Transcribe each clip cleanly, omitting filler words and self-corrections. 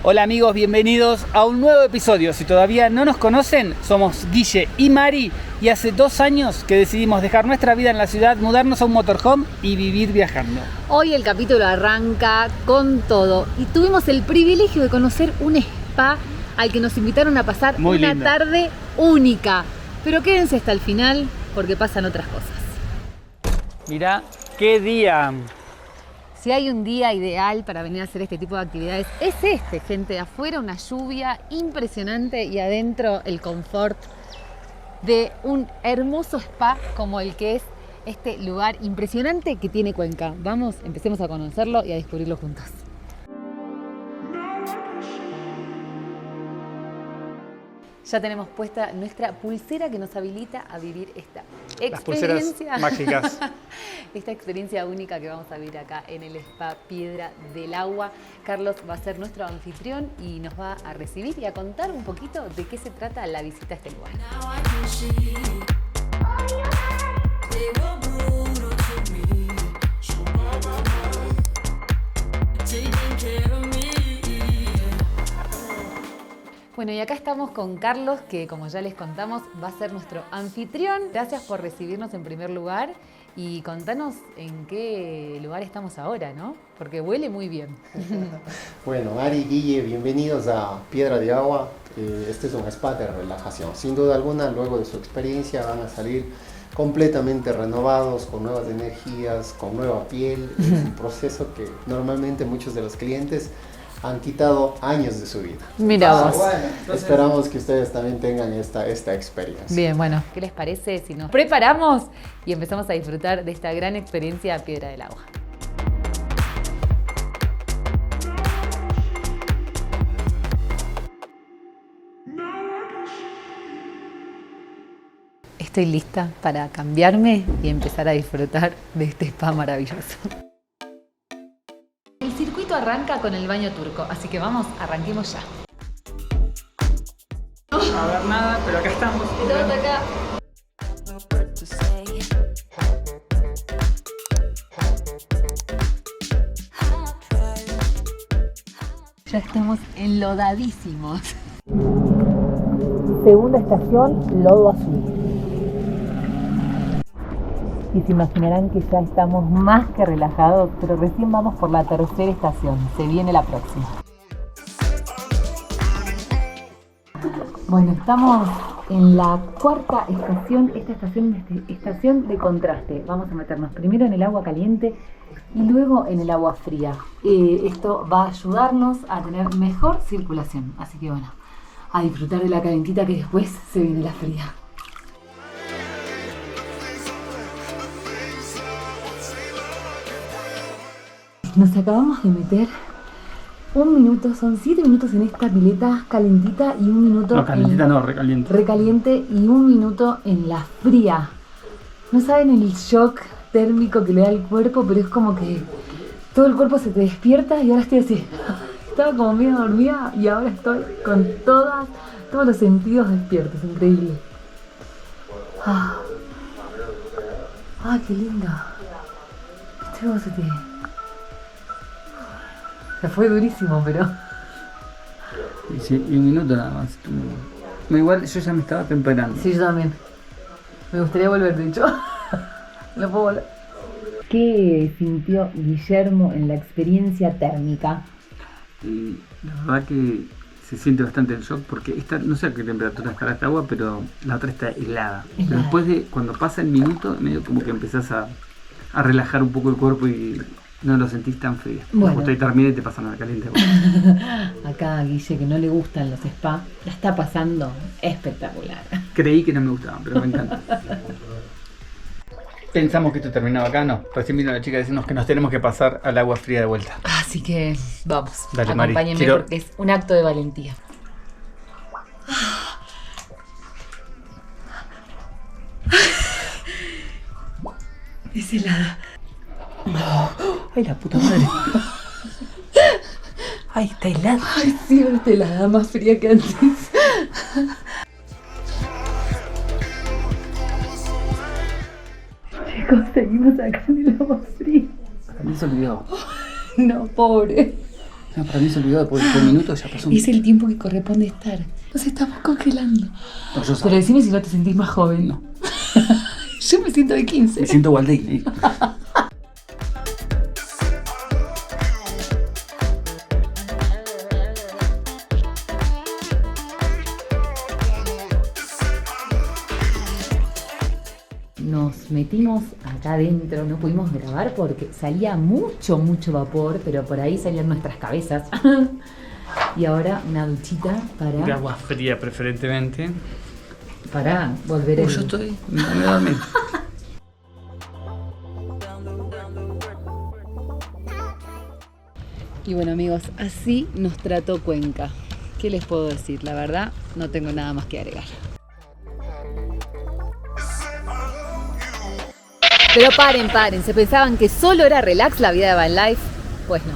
Hola amigos, bienvenidos a un nuevo episodio. Si todavía no nos conocen, somos Guille y Mari y hace 2 años que decidimos dejar nuestra vida en la ciudad, mudarnos a un motorhome y vivir viajando. Hoy el capítulo arranca con todo y tuvimos el privilegio de conocer un spa al que nos invitaron a pasar Muy una lindo. tarde única. Pero quédense hasta el final porque pasan otras cosas. Mirá, qué día. Si hay un día ideal para venir a hacer este tipo de actividades, es este, gente. Afuera una lluvia impresionante y adentro el confort de un hermoso spa como el que es este lugar impresionante que tiene Cuenca. Vamos, empecemos a conocerlo y a descubrirlo juntos. Ya tenemos puesta nuestra pulsera que nos habilita a vivir esta Las pulseras experiencia mágicas. Esta experiencia única que vamos a vivir acá en el Spa Piedra del Agua. Carlos va a ser nuestro anfitrión y nos va a recibir y a contar un poquito de qué se trata la visita a este lugar. Bueno, y acá estamos con Carlos, que como ya les contamos, va a ser nuestro anfitrión. Gracias por recibirnos en primer lugar y contanos en qué lugar estamos ahora, ¿no? Porque huele muy bien. Bueno, Mari, Guille, bienvenidos a Piedra de Agua. Este es un spa de relajación. Sin duda alguna, luego de su experiencia van a salir completamente renovados, con nuevas energías, con nueva piel. Es un proceso que normalmente muchos de los clientes han quitado años de su vida. Mira vos. Bueno, entonces, Esperamos que ustedes también tengan esta experiencia. Bien, bueno, ¿qué les parece si nos preparamos y empezamos a disfrutar de esta gran experiencia a Piedra del Agua? Estoy lista para cambiarme y empezar a disfrutar de este spa maravilloso. El circuito arranca con el baño turco, así que vamos, arranquemos ya. a ver nada, pero acá estamos. Estamos acá. Ya estamos enlodadísimos. Segunda estación, lodo azul. Y se imaginarán que ya estamos más que relajados, pero recién vamos por la tercera estación. Se viene la próxima. Bueno, estamos en la cuarta estación. Esta estación es estación de contraste. Vamos a meternos primero en el agua caliente y luego en el agua fría. Esto va a ayudarnos a tener mejor circulación. Así que bueno, a disfrutar de la calentita que después se viene la fría. Nos acabamos de meter 1 minuto, son 7 minutos en esta pileta calentita y 1 minuto No, calentita no, recaliente. recaliente y 1 minuto en la fría. No saben el shock térmico que le da el cuerpo, pero es como que todo el cuerpo se te despierta y ahora estoy así. Estaba como medio dormida y ahora estoy con todos los sentidos despiertos, increíble. Ah, qué linda. ¿Viste cómo se te... Se fue durísimo, pero... Y, sí, y 1 minuto nada más. Igual yo ya me estaba temperando. Sí, yo también. Me gustaría volver, de hecho. No puedo volver. ¿Qué sintió Guillermo en la experiencia térmica? Y la verdad que se siente bastante el shock porque esta, no sé a qué temperatura estará esta agua, pero la otra está helada. Pero después de, cuando pasa el minuto, medio como que empezás a relajar un poco el cuerpo y no lo sentís tan frío. Bueno. Justo ahí termina y te pasan a la caliente. Acá a Guille, que no le gustan los spa, la está pasando espectacular. Creí que no me gustaban, pero me encanta. Pensamos que esto terminaba acá, no. Recién vino la chica a decirnos que nos tenemos que pasar al agua fría de vuelta. Así que vamos, Dale, Mari, acompáñenme quiero- porque es un acto de valentía. Es helada. Ay, la puta madre. Ay, está helada. Ay, sí, ahora está helada, más fría que antes. Chicos, seguimos acá en el agua fría. Me se olvidó. No, pobre. No, para mí se olvidó, porque por minuto ya pasó. Es el tiempo que corresponde estar. Nos estamos congelando. No, yo Pero decime si no te sentís más joven. No. Yo me siento de 15. Me siento Walt Disney. Nos metimos acá adentro, no pudimos grabar porque salía mucho vapor, pero por ahí salían nuestras cabezas. Y ahora una duchita De para agua fría preferentemente. volver Yo estoy... Me dormí. Y bueno amigos, así nos trató Cuenca. ¿Qué les puedo decir? La verdad, no tengo nada más que agregar. Pero paren, ¿se pensaban que solo era relax la vida de Van Life? Pues no.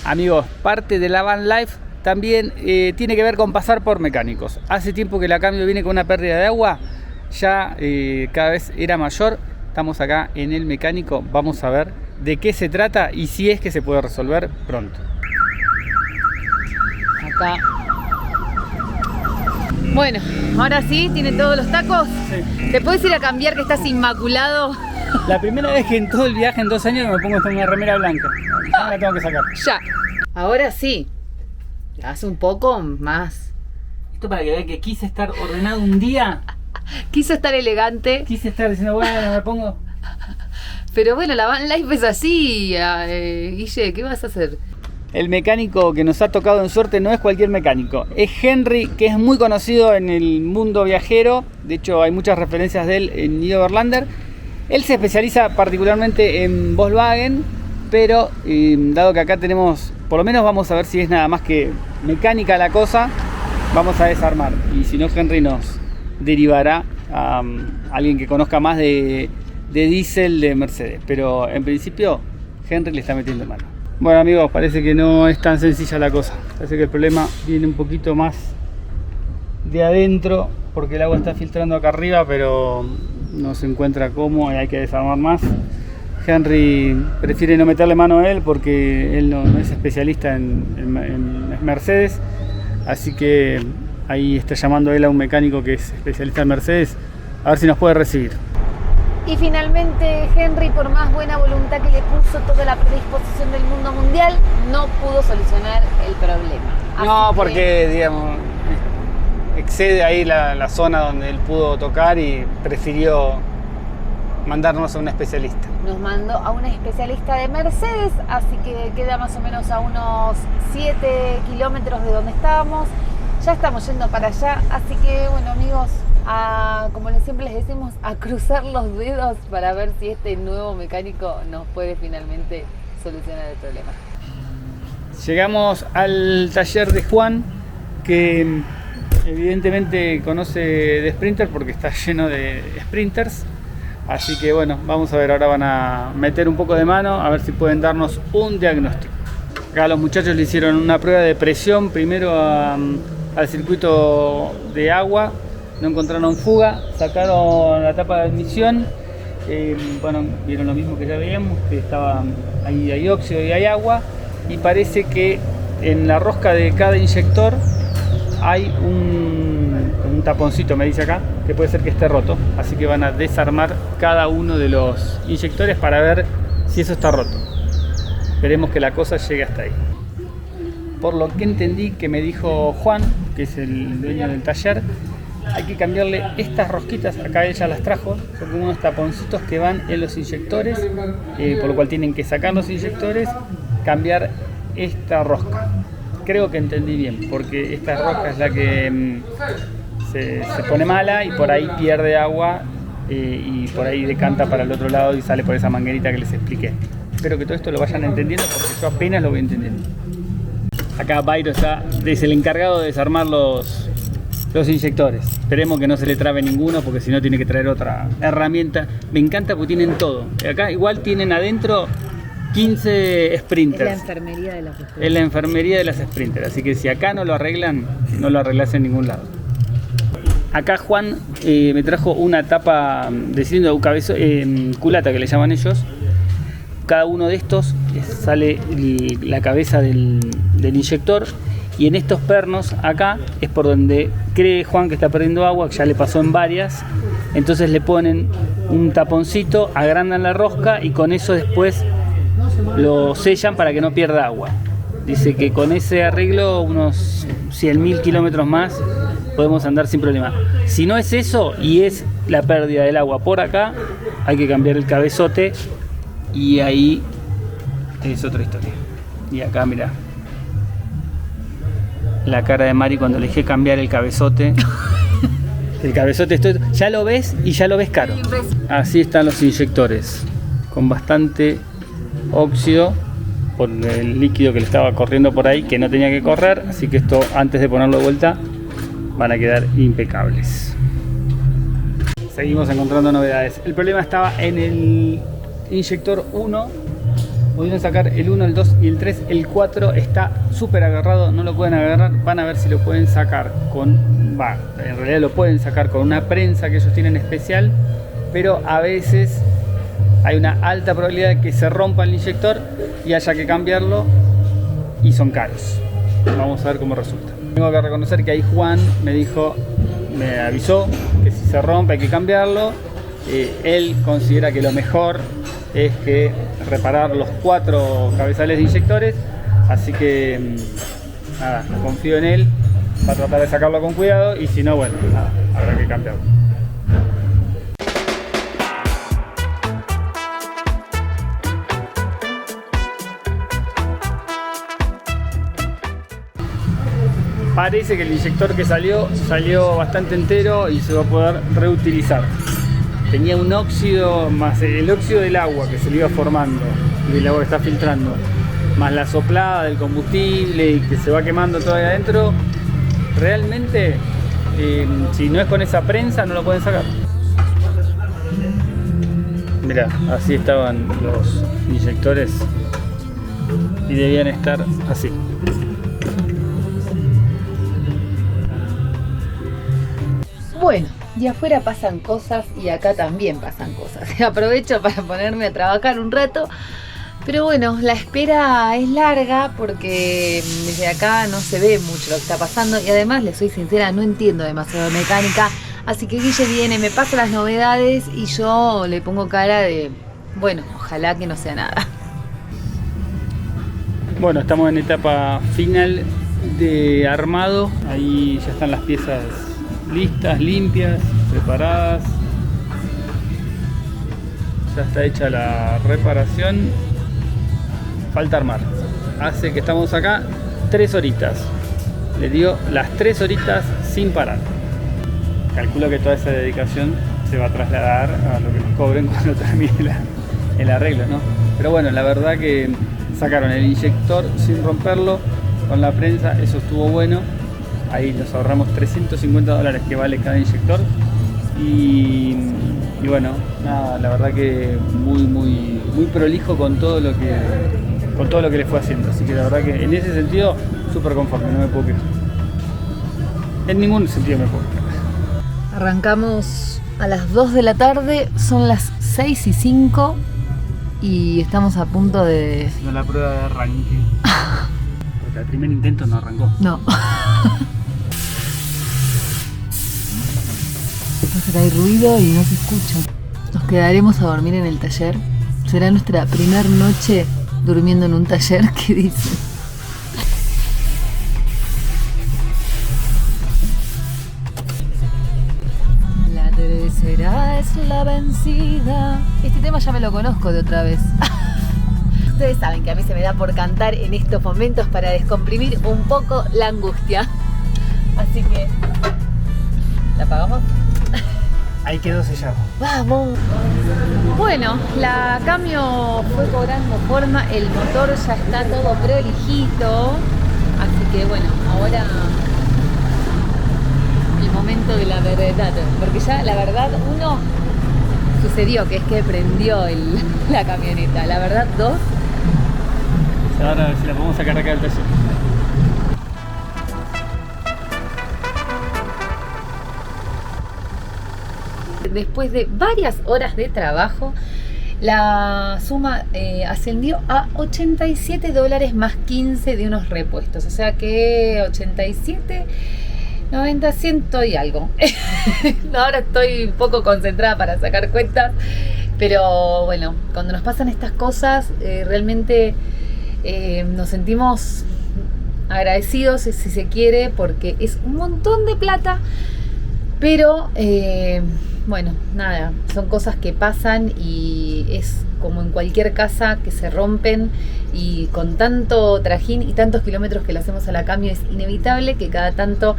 Amigos, parte de la van life también tiene que ver con pasar por mecánicos. Hace tiempo que la cambio viene con una pérdida de agua, ya cada vez era mayor. Estamos acá en el mecánico, vamos a ver de qué se trata y si es que se puede resolver pronto. Acá. Bueno, ahora sí, tiene todos los tacos. Sí. ¿Te puedes ir a cambiar que estás inmaculado? La primera vez que en todo el viaje, en 2 años, me pongo una remera blanca. Ya me la tengo que sacar. Ya. Ahora sí. Haz un poco más. Esto para que vean que quise estar ordenado un día. Quiso estar elegante. Quise estar diciendo, bueno, me pongo... Pero bueno, la van life es así. Guille, ¿qué vas a hacer? El mecánico que nos ha tocado en suerte no es cualquier mecánico. Es Henry, que es muy conocido en el mundo viajero. De hecho, hay muchas referencias de él en Nido Overlander. Él se especializa particularmente en Volkswagen, pero dado que acá tenemos, por lo menos vamos a ver si es nada más que mecánica la cosa, vamos a desarmar. Y si no, Henry nos derivará a alguien que conozca más de diésel de Mercedes. Pero en principio, Henry le está metiendo mano. Bueno amigos, parece que no es tan sencilla la cosa. Parece que el problema viene un poquito más de adentro, porque el agua está filtrando acá arriba, pero no se encuentra cómo y hay que desarmar más. Henry prefiere no meterle mano a él porque él no es especialista en Mercedes, así que ahí está llamando él a un mecánico que es especialista en Mercedes, a ver si nos puede recibir. Y finalmente Henry, por más buena voluntad que le puso toda la predisposición del mundo mundial, no pudo solucionar el problema. No, porque digamos excede ahí la zona donde él pudo tocar y prefirió mandarnos a un especialista. Nos mandó a una especialista de Mercedes, así que queda más o menos a unos 7 kilómetros de donde estábamos. Ya estamos yendo para allá, así que bueno amigos, como siempre les decimos, a cruzar los dedos para ver si este nuevo mecánico nos puede finalmente solucionar el problema. Llegamos al taller de Juan, que evidentemente conoce de Sprinter porque está lleno de Sprinters. Así que bueno, vamos a ver, ahora van a meter un poco de mano a ver si pueden darnos un diagnóstico. Acá los muchachos le hicieron una prueba de presión primero al circuito de agua, no encontraron fuga, sacaron la tapa de admisión, bueno, vieron lo mismo que ya veíamos, que estaba ahí hay óxido y hay agua, y parece que en la rosca de cada inyector hay un taponcito, me dice acá, que puede ser que esté roto, así que van a desarmar cada uno de los inyectores para ver si eso está roto. Esperemos que la cosa llegue hasta ahí. Por lo que entendí que me dijo Juan, que es el dueño del taller, hay que cambiarle estas rosquitas, acá ella las trajo, son como unos taponcitos que van en los inyectores, por lo cual tienen que sacar los inyectores, cambiar esta rosca. Creo que entendí bien, porque esta rosca es la que se pone mala y por ahí pierde agua y por ahí decanta para el otro lado y sale por esa manguerita que les expliqué. Espero que todo esto lo vayan entendiendo porque yo apenas lo voy entendiendo. Acá Byro es el encargado de desarmar los inyectores. Esperemos que no se le trabe ninguno porque si no tiene que traer otra herramienta. Me encanta porque tienen todo. Acá igual tienen adentro 15 Sprinters. Es la enfermería de las Sprinters. Es la enfermería de las Sprinters. Así que si acá no lo arreglan, no lo arreglas en ningún lado. Acá Juan me trajo una tapa de cilindro culata que le llaman ellos. Cada uno de estos sale la cabeza del inyector, y en estos pernos acá es por donde cree Juan que está perdiendo agua, que ya le pasó en varias. Entonces le ponen un taponcito, agrandan la rosca y con eso después lo sellan para que no pierda agua. Dice que con ese arreglo unos 100.000 kilómetros más podemos andar sin problema. Si no es eso y es la pérdida del agua por acá, hay que cambiar el cabezote, y ahí es otra historia. Y acá mirá la cara de Mari cuando le dije cambiar el cabezote. El cabezote ya lo ves y ya lo ves caro. Así están los inyectores, con bastante óxido por el líquido que le estaba corriendo por ahí, que no tenía que correr, así que esto, antes de ponerlo de vuelta, van a quedar impecables. Seguimos encontrando novedades. El problema estaba en el inyector 1. Pudieron sacar el 1, el 2 y el 3. El 4 está súper agarrado, no lo pueden agarrar. Van a ver si lo pueden sacar en realidad lo pueden sacar con una prensa que ellos tienen especial, pero a veces hay una alta probabilidad de que se rompa el inyector y haya que cambiarlo, y son caros. Vamos a ver cómo resulta. Tengo que reconocer que ahí Juan me avisó que si se rompe hay que cambiarlo. Él considera que lo mejor es que reparar los 4 cabezales de inyectores, así que nada, confío en él para tratar de sacarlo con cuidado, y si no, bueno, nada, habrá que cambiarlo. Parece que el inyector que salió bastante entero y se va a poder reutilizar. Tenía un óxido, más el óxido del agua que se le iba formando, del agua que está filtrando, más la soplada del combustible y que se va quemando todo ahí adentro. Realmente, si no es con esa prensa, no lo pueden sacar. Mirá, así estaban los inyectores y debían estar así. Bueno, y afuera pasan cosas y acá también pasan cosas. Aprovecho para ponerme a trabajar un rato. Pero bueno, la espera es larga porque desde acá no se ve mucho lo que está pasando. Y además, les soy sincera, no entiendo demasiado de mecánica. Así que Guille viene, me pasa las novedades y yo le pongo cara de... Bueno, ojalá que no sea nada. Bueno, estamos en etapa final de armado. Ahí ya están las piezas listas, limpias, preparadas. Ya está hecha la reparación. Falta armar. Hace que estamos acá 3 horitas. Le dio las 3 horitas sin parar. Calculo que toda esa dedicación se va a trasladar a lo que nos cobren cuando termine el arreglo, ¿no? Pero bueno, la verdad que sacaron el inyector sin romperlo con la prensa, eso estuvo bueno. Ahí nos ahorramos $350 que vale cada inyector. Y bueno, nada, la verdad que muy prolijo con todo lo que le fue haciendo. Así que la verdad que en ese sentido, súper conforme, no me puedo quejar. En ningún sentido me puedo quejar. Arrancamos a las 2 de la tarde, son las 6:05 y estamos a punto de... Haciendo la prueba de arranque. Porque al primer intento no arrancó. No. Acá hay ruido y no se escucha. Nos quedaremos a dormir en el taller. Será nuestra primera noche durmiendo en un taller, ¿qué dice? La tercera es la vencida. Este tema ya me lo conozco de otra vez. Ustedes saben que a mí se me da por cantar en estos momentos para descomprimir un poco la angustia. Así que... ¿la apagamos? Ahí quedó sellado. ¡Vamos! Bueno, la cambio fue cobrando forma, el motor ya está todo prolijito. Así que bueno, ahora el momento de la verdad. Porque ya la verdad, 1 sucedió, que es que prendió la camioneta. La verdad, 2. Ahora a ver si la podemos sacar acá del taller. Después de varias horas de trabajo, La suma ascendió a $87 más 15 de unos repuestos. O sea que 87, 90, 100 y algo. Ahora estoy un poco concentrada para sacar cuentas. Pero bueno, cuando nos pasan estas cosas, realmente nos sentimos agradecidos, si se quiere, porque es un montón de plata. Pero bueno, nada, son cosas que pasan y es como en cualquier casa que se rompen, y con tanto trajín y tantos kilómetros que le hacemos a la Cami es inevitable que cada tanto,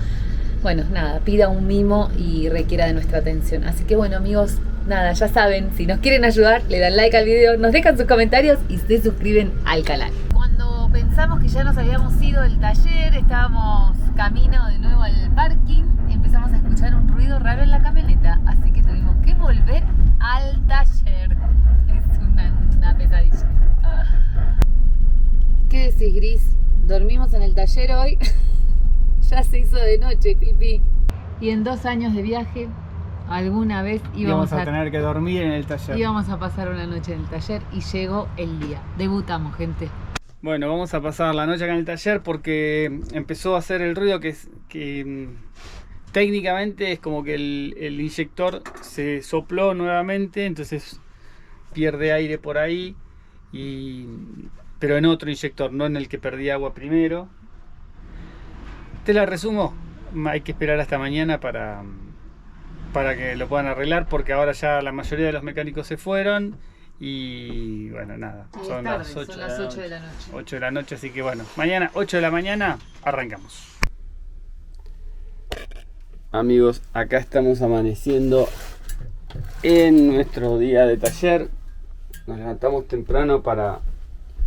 bueno, nada, pida un mimo y requiera de nuestra atención. Así que bueno, amigos, nada, ya saben, si nos quieren ayudar, le dan like al video, nos dejan sus comentarios y se suscriben al canal. Cuando pensamos que ya nos habíamos ido del taller, estábamos camino de nuevo al parking, empezamos a escuchar un ruido raro en la camioneta, así que tuvimos que volver al taller. Es una pesadilla. ¿Qué decís, Gris? ¿Dormimos en el taller hoy? Ya se hizo de noche, Pipi. Y en 2 años de viaje, alguna vez íbamos a tener que dormir en el taller. Íbamos a pasar una noche en el taller y llegó el día. Debutamos, gente. Bueno, vamos a pasar la noche acá en el taller porque empezó a hacer el ruido que técnicamente es como que el inyector se sopló nuevamente, entonces pierde aire por ahí, pero en otro inyector, no en el que perdí agua primero. Te la resumo, hay que esperar hasta mañana para que lo puedan arreglar, porque ahora ya la mayoría de los mecánicos se fueron. Y bueno, nada, son las 8 de la noche. 8 de la noche, así que bueno, mañana 8 de la mañana arrancamos. Amigos, acá estamos amaneciendo en nuestro día de taller. Nos levantamos temprano para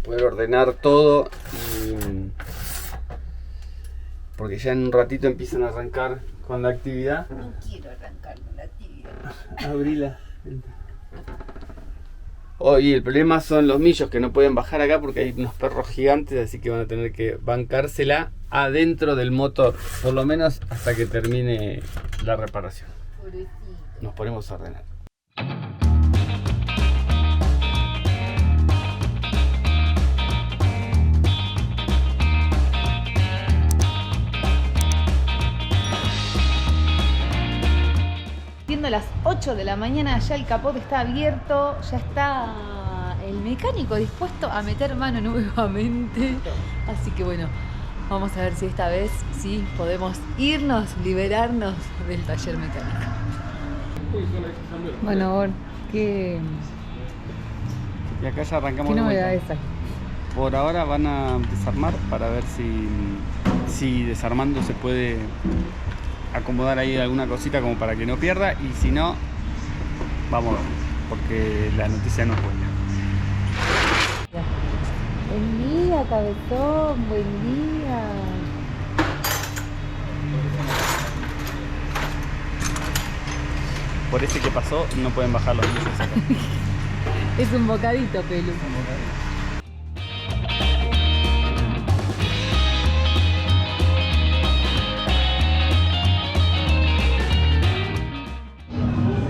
poder ordenar todo porque ya en un ratito empiezan a arrancar con la actividad. No quiero arrancar con la actividad. Abrila. Y el problema son los millos, que no pueden bajar acá porque hay unos perros gigantes, así que van a tener que bancársela adentro del motor, por lo menos hasta que termine la reparación. Pobrecito. Nos ponemos a ordenar. Siendo las 8 de la mañana, ya el capot está abierto, ya está el mecánico dispuesto a meter mano nuevamente. Así que bueno, vamos a ver si esta vez sí podemos irnos, liberarnos del taller mecánico. Bueno, ¿qué Y acá ya arrancamos. ¿Qué novedades hay? Por ahora van a desarmar para ver si desarmando se puede acomodar ahí alguna cosita como para que no pierda, y si no, vamos, porque la noticia no es buena. Buen día, cabezón, buen día. Por ese que pasó, no pueden bajar los luces acá. Es un bocadito, Pelu.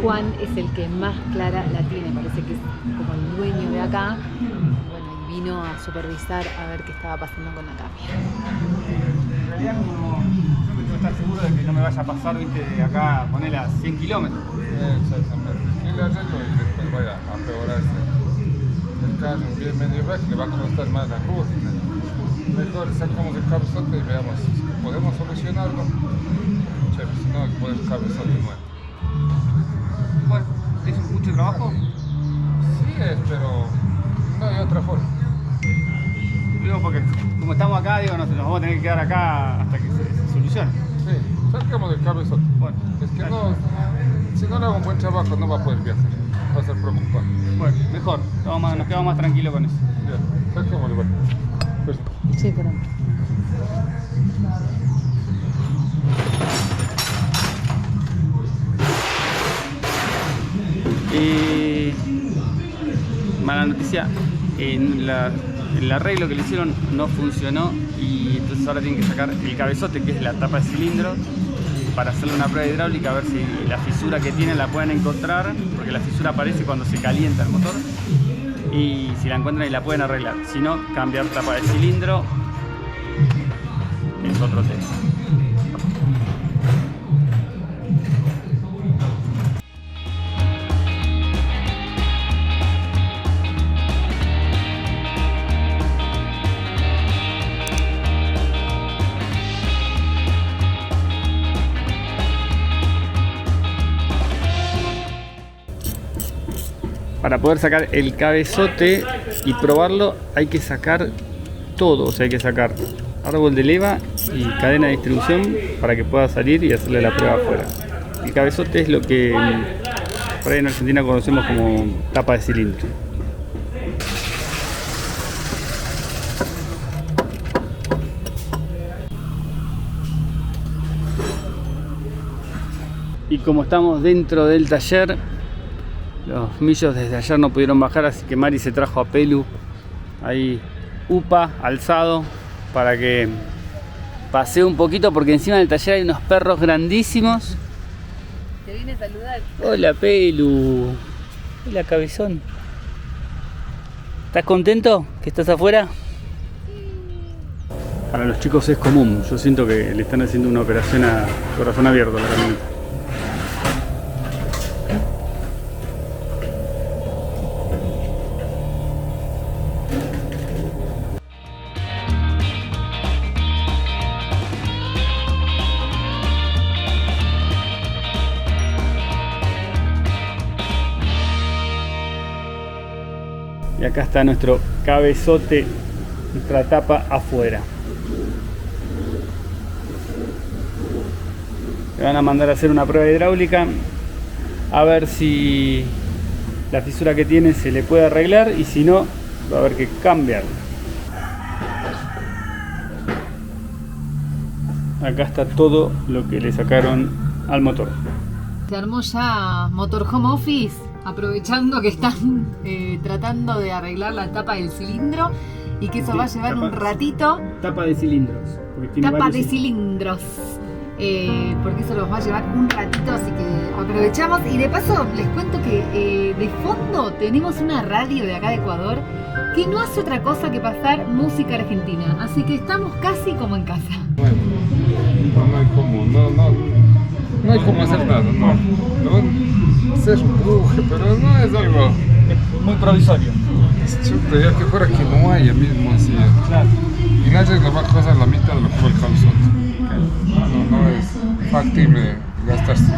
Juan es el que más clara la tiene, parece que es como el dueño de acá. Bueno, y vino a supervisar a ver qué estaba pasando con la Cami. En realidad, como yo me tengo que estar seguro de que no me vaya a pasar, viste, de acá, ponerle a 100 kilómetros. Exactamente. Y le arreglo y después vaya a empeorarse el carro bien medio vez, que va a costar más la ruta. Mejor sacamos el cabezote y veamos si podemos solucionarlo. Chévere, si no, poner el cabezote nuevo. Bueno, ¿es mucho trabajo? Sí es, pero no hay otra forma. Digo, porque como estamos acá, digo, nos vamos a tener que quedar acá hasta que se solucione. Sí, sacamos el cabezote. Bueno, es que no, si no le hago un buen trabajo no va a poder viajar, va a ser preocupante. Bueno, mejor, nos quedamos más tranquilos con eso. Bien, sacámosle, bueno. Perfecto. Sí, perdón. Mala noticia, el arreglo que le hicieron no funcionó, y entonces ahora tienen que sacar el cabezote, que es la tapa de cilindro, para hacerle una prueba hidráulica, a ver si la fisura que tiene la pueden encontrar, porque la fisura aparece cuando se calienta el motor, y si la encuentran y la pueden arreglar. Si no, cambiar tapa de cilindro es otro tema. Para poder sacar el cabezote y probarlo hay que sacar todo, o sea, hay que sacar árbol de leva y cadena de distribución para que pueda salir y hacerle la prueba afuera. El cabezote es lo que por ahí en Argentina conocemos como tapa de cilindro. Y como estamos dentro del taller, los millos desde ayer no pudieron bajar, así que Mari se trajo a Pelu ahí upa, alzado, para que pasee un poquito, porque encima del taller hay unos perros grandísimos. Te vine a saludar. Hola Pelu. Hola cabezón. ¿Estás contento que estás afuera? Para los chicos es común, yo siento que le están haciendo una operación a corazón abierto a la camioneta. Y acá está nuestro cabezote, nuestra tapa afuera. Le van a mandar a hacer una prueba hidráulica a ver si la fisura que tiene se le puede arreglar, y si no, va a haber que cambiarla. Acá está todo lo que le sacaron al motor. Se armó ya motorhome office, aprovechando que están tratando de arreglar la tapa del cilindro y que eso va a llevar un ratito. Tapa de cilindros. Tapa de cilindros. Porque eso los va a llevar un ratito, así que aprovechamos. Y de paso les cuento que de fondo tenemos una radio de acá de Ecuador que no hace otra cosa que pasar música argentina. Así que estamos casi como en casa. Bueno, no hay como, no hay como hacer nada, no. Se empuje, pero no es algo muy provisorio. Chuta, ya que fuera que no haya mismo así. Claro. Y nadie le va a costar la mitad de lo que fue el calzón. No es factible gastarse.